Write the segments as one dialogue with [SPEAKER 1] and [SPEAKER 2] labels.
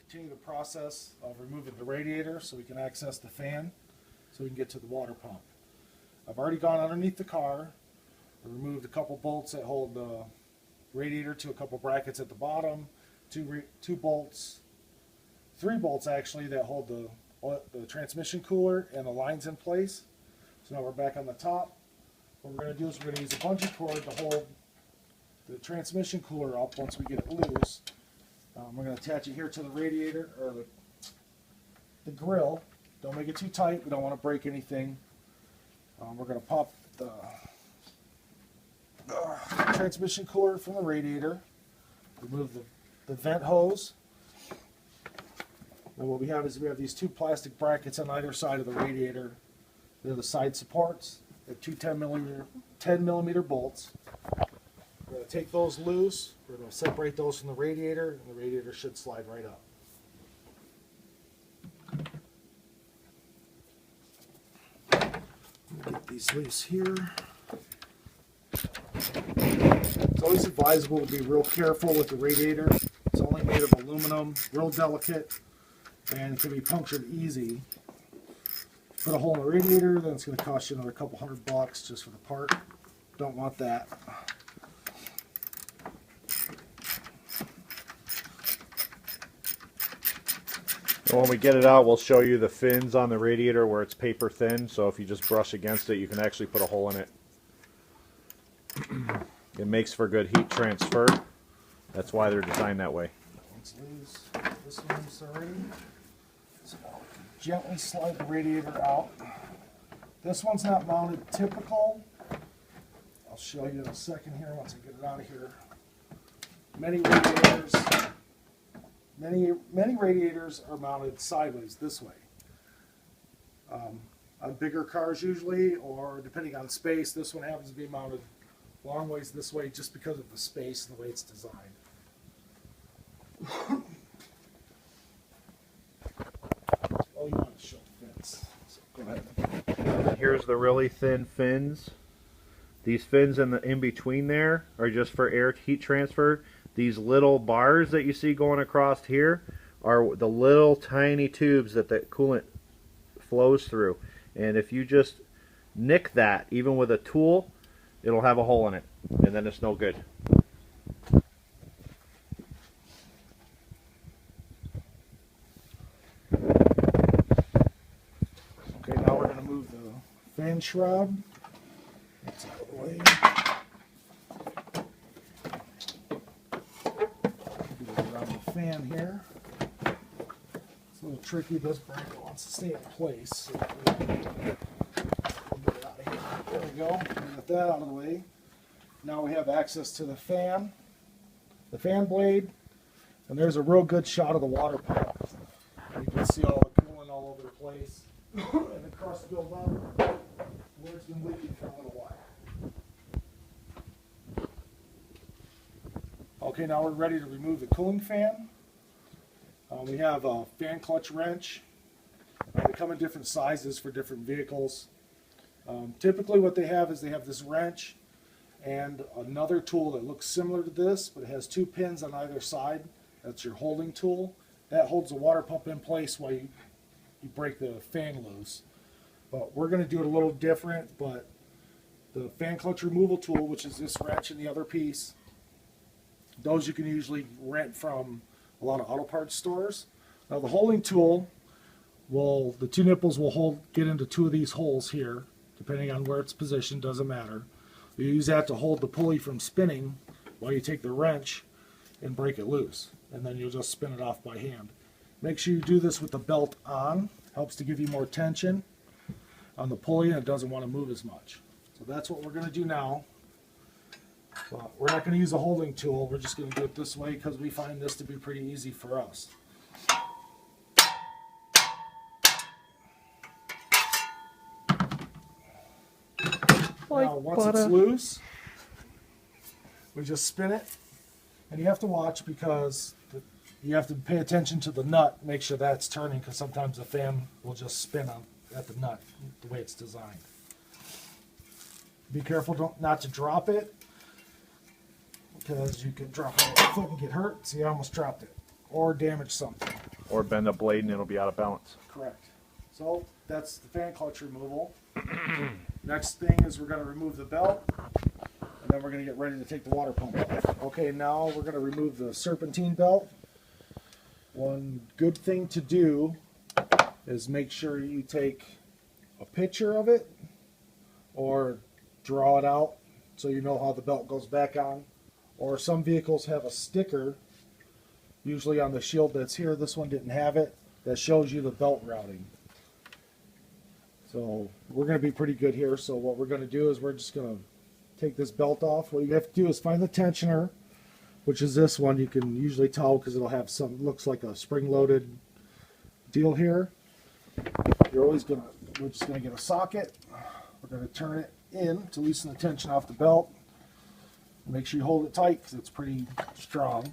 [SPEAKER 1] continue the process of removing the radiator so we can access the fan so we can get to the water pump. I've already gone underneath the car, removed a couple bolts that hold the radiator to a couple brackets at the bottom, two bolts, 3 bolts actually that hold the transmission cooler and the lines in place. So now we're back on the top. What we're going to do is we're going to use a bungee cord to hold the transmission cooler up once we get it loose. We're going to attach it here to the radiator, or the grill. Don't make it too tight. We don't want to break anything. We're going to pop the transmission cooler from the radiator, remove the vent hose. And what we have is we have these 2 plastic brackets on either side of the radiator. They're the side supports. They're 2 10 millimeter bolts. We're going to take those loose. We're going to separate those from the radiator, and the radiator should slide right up. Get these loose here. It's always advisable to be real careful with the radiator. It's only made of aluminum, real delicate, and it can be punctured easy. Put a hole in the radiator, then it's going to cost you another couple $100 just for the part. Don't want that.
[SPEAKER 2] When we get it out, we'll show you the fins on the radiator where it's paper thin, so if you just brush against it, you can actually put a hole in it. It makes for good heat transfer. That's why they're designed that way.
[SPEAKER 1] Let's lose this one's already. So now we can gently slide the radiator out. This one's not mounted typical. I'll show you in a second here once I get it out of here. Many radiators are mounted sideways this way. On bigger cars usually, or depending on space, this one happens to be mounted long ways this way just because of the space and the way it's designed. Oh, you want to show the fins. So go ahead.
[SPEAKER 2] Here's the really thin fins. These fins in between there are just for air heat transfer. These little bars that you see going across here are the little tiny tubes that the coolant flows through. And if you just nick that, even with a tool, it'll have a hole in it, and then it's no good.
[SPEAKER 1] Okay, now we're going to move the fan shroud. That's out of the way. Around the fan here. It's a little tricky. This bracket wants to stay in place. So we'll get it out of here. There we go. We got that out of the way. Now we have access to the fan blade, and there's a real good shot of the water pump. You can see all the coolant all over the place, and the crust build up where it's been leaking for a little while. Okay, now we're ready to remove the cooling fan. We have a fan clutch wrench. They come in different sizes for different vehicles. Typically what they have is they have this wrench and another tool that looks similar to this, but it has 2 pins on either side. That's your holding tool. That holds the water pump in place while you break the fan loose. But we're going to do it a little different, but the fan clutch removal tool, which is this wrench and the other piece, those you can usually rent from a lot of auto parts stores. Now the holding tool the 2 nipples will get into 2 of these holes here, depending on where it's positioned, doesn't matter. You use that to hold the pulley from spinning while you take the wrench and break it loose. And then you'll just spin it off by hand. Make sure you do this with the belt on. Helps to give you more tension on the pulley, and it doesn't want to move as much. So that's what we're going to do now. But we're not going to use a holding tool. We're just going to do it this way because we find this to be pretty easy for us. Now, once it's loose, we just spin it, and you have to watch because you have to pay attention to the nut, make sure that's turning, because sometimes the fan will just spin at the nut the way it's designed. Be careful not to drop it, because you can drop it on your foot and get hurt. See, I almost dropped it, or damage something.
[SPEAKER 2] or bend a blade and it'll be out of balance.
[SPEAKER 1] Correct. So that's the fan clutch removal. Next thing is we're going to remove the belt, and then we're going to get ready to take the water pump off. Okay, now we're going to remove the serpentine belt. One good thing to do is make sure you take a picture of it or draw it out so you know how the belt goes back on. Or some vehicles have a sticker, usually on the shield that's here. This one didn't have it, that shows you the belt routing. So we're going to be pretty good here. So what we're going to do is we're just going to take this belt off. What you have to do is find the tensioner, which is this one. You can usually tell because it'll have some, looks like a spring-loaded deal here. We're just going to get a socket. We're going to turn it in to loosen the tension off the belt. Make sure you hold it tight because it's pretty strong.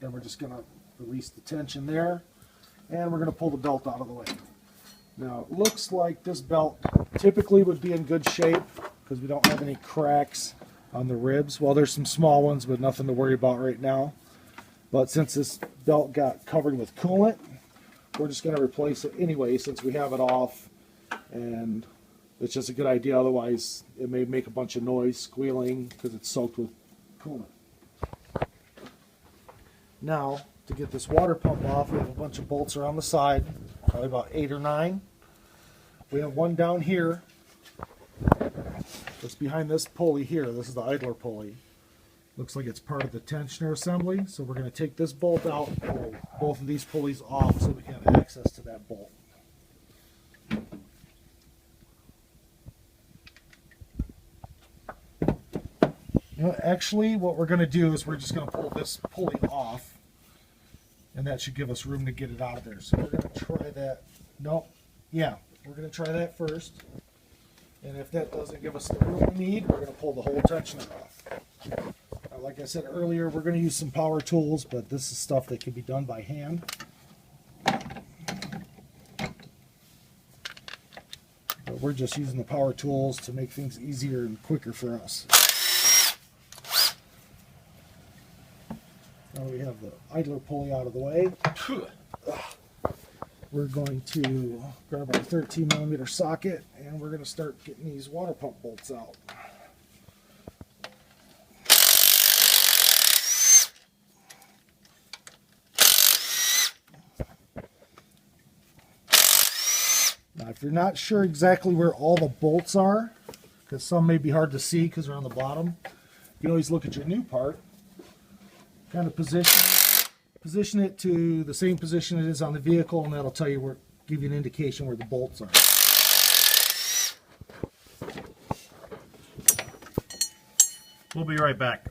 [SPEAKER 1] Then we're just going to release the tension there, and we're going to pull the belt out of the way. Now, it looks like this belt typically would be in good shape because we don't have any cracks on the ribs. Well, there's some small ones, but nothing to worry about right now. But since this belt got covered with coolant, we're just going to replace it anyway since we have it off, and it's just a good idea. Otherwise, it may make a bunch of noise, squealing, because it's soaked with coolant. Now, to get this water pump off, we have a bunch of bolts around the side, probably about 8 or 9. We have one down here, just behind this pulley here. This is the idler pulley. Looks like it's part of the tensioner assembly, so we're going to take this bolt out and pull both of these pulleys off so we can have access to that bolt. You know, actually, what we're going to do is we're just going to pull this pulley off, and that should give us room to get it out of there. So we're going to try that. No, yeah, we're going to try that first. And if that doesn't give us the room we need, we're going to pull the whole tensioner off. Now, like I said earlier, we're going to use some power tools, but this is stuff that can be done by hand. But we're just using the power tools to make things easier and quicker for us. Now we have the idler pulley out of the way. We're going to grab our 13mm socket and we're going to start getting these water pump bolts out. Now if you're not sure exactly where all the bolts are, because some may be hard to see because they're on the bottom, you can always look at your new part. Kind of position it to the same position it is on the vehicle, and that'll tell you where, give you an indication where the bolts are.
[SPEAKER 2] We'll be right back.